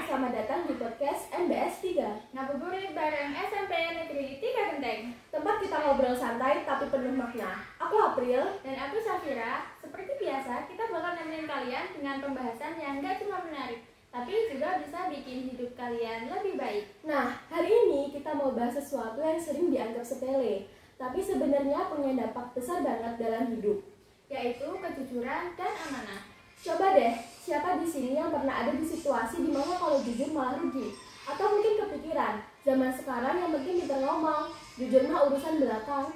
selamat datang di podcast MBS 3. Ngabuburit bareng SMP Negeri 3 Genteng. Tempat kita ngobrol santai tapi penuh makna. Aku April dan aku Safira. Seperti biasa, kita bakal nemenin kalian dengan pembahasan yang gak cuma menarik, tapi juga bisa bikin hidup kalian lebih baik. Nah, hari ini kita mau bahas sesuatu yang sering dianggap sepele, tapi sebenarnya punya dampak besar banget dalam hidup, yaitu kejujuran dan amanah. Coba deh, siapa di sini yang pernah ada di situasi dimana kalau jujur malah rugi? Atau mungkin kepikiran, zaman sekarang yang penting kita ngomong, jujur mah urusan belakang.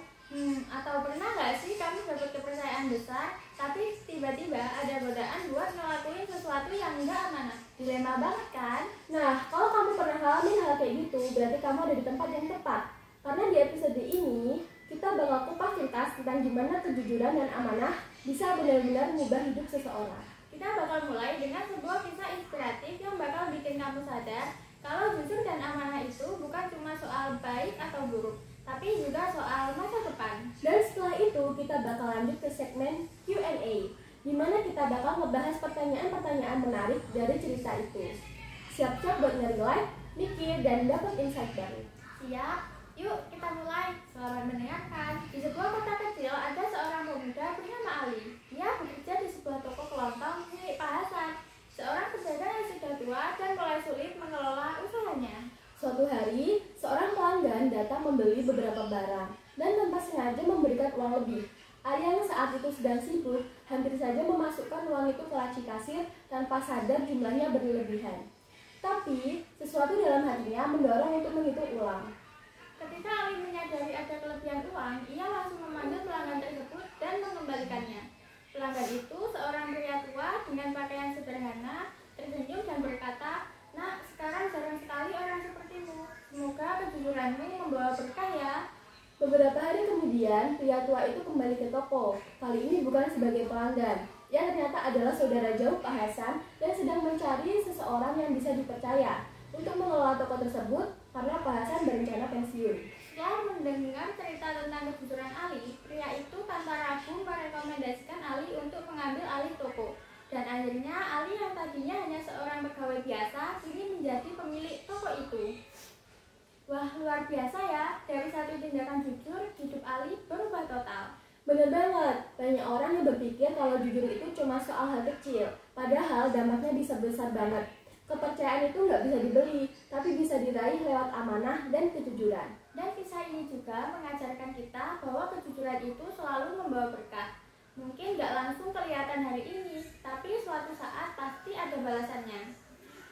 Atau pernah nggak sih kamu dapat kepercayaan besar, tapi tiba-tiba ada godaan buat ngelakuin sesuatu yang nggak amanah? Dilema banget kan? Nah, kalau kamu pernah ngalamin hal kayak gitu, berarti kamu ada di tempat yang tepat. Karena di episode ini, kita bakal kupas tuntas tentang gimana kejujuran dan amanah bisa benar-benar mengubah hidup seseorang. Kita bakal mulai dengan sebuah kisah inspiratif yang bakal bikin kamu sadar kalau jujur dan amanah itu bukan cuma soal baik atau buruk, tapi juga soal masa depan. Dan setelah itu kita bakal lanjut ke segmen Q&A, di mana kita bakal ngebahas pertanyaan-pertanyaan menarik dari cerita itu. Siap-siap buat nge-like, mikir, dan dapat insight baru. Siap? Yuk kita mulai. Selamat mendengarkan. Di sebuah kota kecil ada seorang pemuda bernama Ali. Dia bekerja di sebuah toko kelontong milik Pak Hasan, seorang pedagang yang sudah tua dan mulai sulit mengelola usahanya. Suatu hari, seorang pelanggan datang membeli beberapa barang dan tanpa sengaja memberikan uang lebih. Ali yang saat itu sedang sibuk, hampir saja memasukkan uang itu ke laci kasir tanpa sadar jumlahnya berlebihan. Tapi, sesuatu dalam hatinya mendorong untuk menghitung ulang. Ketika Ali menyadari ada kelebihan uang, ia langsung memanggil pelanggan tersebut dan mengembalikannya. Pelanggan itu seorang pria tua dengan pakaian sederhana, tersenyum dan berkata, "Nak, sekarang jarang sekali orang sepertimu. Semoga kejujuranmu membawa berkah ya." Beberapa hari kemudian, pria tua itu kembali ke toko. Kali ini bukan sebagai pelanggan. Ia ternyata adalah saudara jauh Pak Hasan dan sedang mencari seseorang yang bisa dipercaya untuk mengelola toko tersebut karena Pak Hasan berencana pensiun. Setelah mendengar cerita tentang kejujuran Ali, pria itu tanpa ragu merekomendasikan Ali untuk mengambil alih toko. Dan akhirnya Ali yang tadinya hanya seorang pegawai biasa, kini menjadi pemilik toko itu. Wah, luar biasa ya, dari satu tindakan jujur, hidup Ali berubah total. Bener banget, banyak orang yang berpikir kalau jujur itu cuma soal hal kecil, padahal dampaknya bisa besar banget. Kepercayaan itu nggak bisa dibeli, tapi bisa diraih lewat amanah dan kejujuran. Dan kisah ini juga mengajarkan kita bahwa kejujuran itu selalu membawa berkah. Mungkin nggak langsung kelihatan hari ini, tapi suatu saat pasti ada balasannya.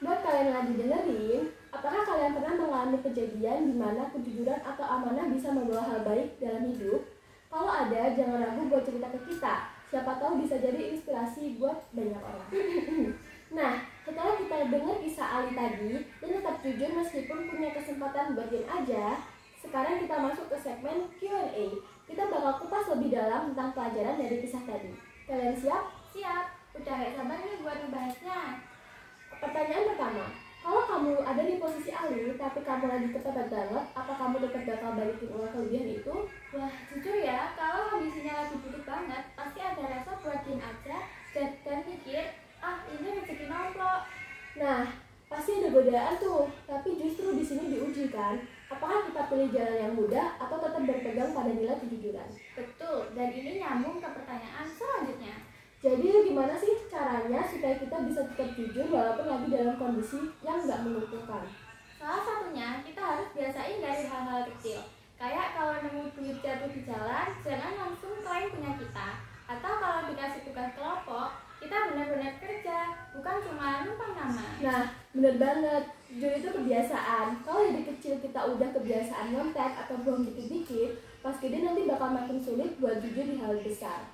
Buat kalian yang lagi dengerin, apakah kalian pernah mengalami kejadian di mana kejujuran atau amanah bisa membawa hal baik dalam hidup? Kalau ada, jangan ragu buat cerita ke kita. Siapa tahu bisa jadi inspirasi buat banyak orang. Nah, setelah kita dengar kisah Ali tadi dan tetap jujur meskipun punya kesempatan buat diam aja, sekarang kita masuk ke segmen Q&A. Kita bakal kupas lebih dalam tentang pelajaran dari kisah tadi. Kalian siap? Siap, udah gak sabar nih buat membahasnya. Pertanyaan pertama, kalau kamu ada di posisi Ali tapi kamu lagi kepepet banget, apa kamu tetap bakal balikin uang kelebihan itu? Wah, jujur ya, kalau kondisinya lagi butuh banget, pasti ada rasa buat diam aja dan mikir, ini rezeki nomplok. Nah, pasti ada godaan tuh, tapi justru di sini diuji kan, apakah kita pilih jalan yang mudah atau tetap berpegang pada nilai kejujuran? Betul, dan ini nyambung ke pertanyaan selanjutnya. Jadi gimana sih caranya supaya kita bisa tetap jujur walaupun lagi dalam kondisi yang nggak menguntungkan? Salah satunya, kita harus biasain dari hal-hal kecil. Kayak kalau nemu duit jatuh di jalan, jangan langsung klaim punya kita. Atau kalau dikasih tugas kelompok, kita benar-benar kerja, bukan cuma numpang nama. Nah, bener banget, jujur itu kebiasaan. Kalau dari kecil kita udah kebiasaan nyontek atau bohong dikit-dikit, pas gede nanti bakal makin sulit buat jujur di hal besar.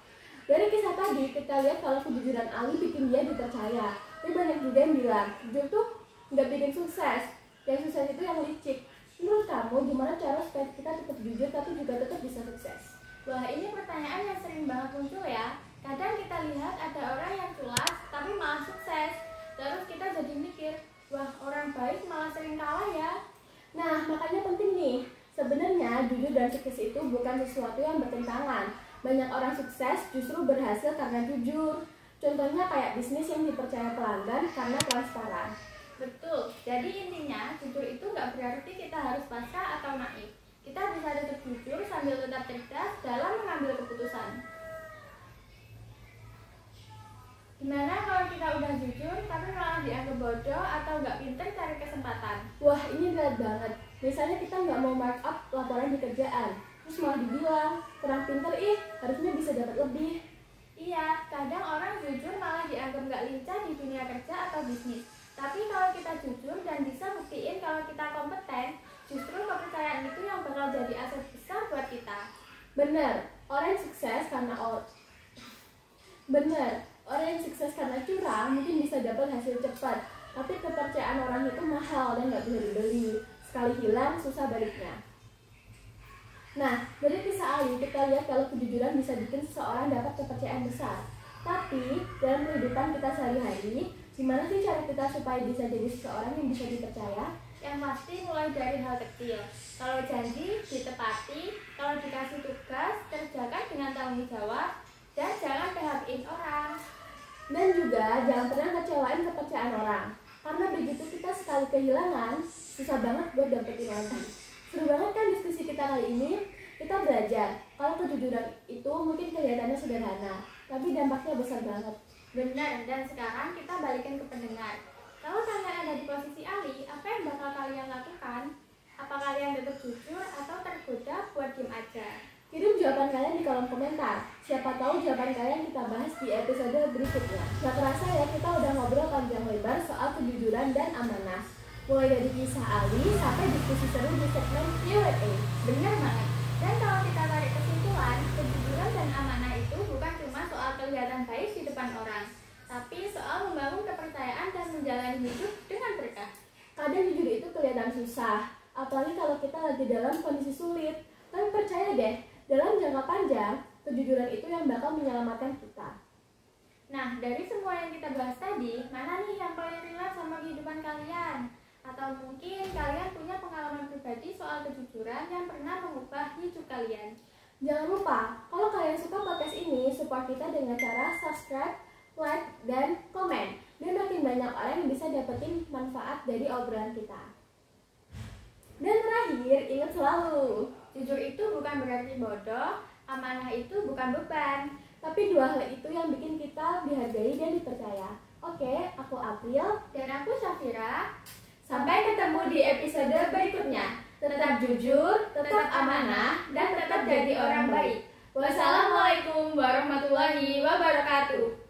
Dari kisah tadi, kita lihat kalau kejujuran Ali bikin dia dipercaya. Tapi banyak juga yang bilang, jujur tuh nggak bikin sukses. Yang sukses itu yang licik. Menurut kamu, gimana cara supaya kita tetap jujur tapi juga tetap bisa sukses? Wah, ini pertanyaan yang sering banget muncul ya. Kadang kita lihat ada orang yang culas tapi malah sukses. Terus kita jadi mikir, wah orang baik malah sering kalah ya. Nah, makanya penting nih. Sebenarnya jujur dan sukses itu bukan sesuatu yang bertentangan. Banyak orang sukses justru berhasil karena jujur. Contohnya kayak bisnis yang dipercaya pelanggan karena transparan. Betul, jadi intinya jujur itu nggak berarti kita harus pasrah atau naif. Kita bisa tetap jujur sambil tetap cerdas dalam mengambil keputusan. Gimana kalau kita udah jujur tapi malah dianggap bodoh atau nggak pinter cari kesempatan? Wah, ini berat banget. Misalnya kita nggak mau mark up laporan di kerjaan, terus malah dibilang, kurang pinter harusnya bisa dapat lebih. Iya, kadang orang jujur malah dianggap nggak lincah di dunia kerja atau bisnis. Tapi kalau kita jujur dan bisa buktiin kalau kita kompeten, justru kepercayaan itu yang bakal jadi aset besar buat kita. Bener, orang yang sukses karena curang mungkin bisa dapat hasil cepat, tapi kepercayaan orang itu mahal dan nggak bisa dibeli. Sekali hilang, susah baliknya. Nah, dari kisah Ali kita lihat kalau kejujuran bisa bikin seseorang dapat kepercayaan besar. Tapi, dalam kehidupan kita sehari-hari, gimana sih cara kita supaya bisa jadi seseorang yang bisa dipercaya? Yang pasti mulai dari hal kecil. Kalau janji, ditepati. Kalau dikasih tugas, kerjakan dengan tanggung jawab. Dan jangan PHP-in orang. Dan juga jangan pernah kecewain kepercayaan orang. Karena begitu kita sekali kehilangan, susah banget buat dapetin lagi. Seru banget kan diskusi kita kali ini? Kita belajar kalau kejujuran itu mungkin kelihatannya sederhana, tapi dampaknya besar banget. Benar, dan sekarang kita balikin ke pendengar. Kalau kalian ada di posisi Ali, apa yang bakal kalian lakukan? Apa kalian tetap jujur atau tergoda buat diem aja? Kirim jawaban kalian di kolom komentar. Siapa tahu jawaban kalian kita bahas di episode berikutnya. Gak kerasa ya, kita udah ngobrol panjang lebar soal kejujuran dan amanah. Mulai dari kisah Ali sampai diskusi seru di segmen Q&A. Bener banget. Dan kalau kita tarik kesimpulan, kejujuran dan amanah itu bukan cuma soal kelihatan baik di depan orang, tapi soal membangun kepercayaan dan menjalani hidup dengan berkah. Kadang jujur itu kelihatan susah, apalagi kalau kita lagi dalam kondisi sulit. Tapi percaya deh, dalam jangka panjang, kejujuran itu yang bakal menyelamatkan kita. Nah, dari semua yang kita bahas tadi, mana nih yang paling relate sama kehidupan kalian? Atau mungkin kalian punya pengalaman pribadi soal kejujuran yang pernah mengubah hidup kalian? Jangan lupa, kalau kalian suka podcast ini, support kita dengan cara subscribe, like, dan komen. Biar makin banyak orang yang bisa dapetin manfaat dari obrolan kita. Dan terakhir, ingat selalu, jujur itu bukan berarti bodoh, amanah itu bukan beban. Tapi dua hal itu yang bikin kita dihargai dan dipercaya. Oke, aku April. Dan aku Syafira. Sampai ketemu di episode berikutnya. Tetap jujur, tetap amanah, dan tetap jadi orang baik. Wassalamualaikum warahmatullahi wabarakatuh.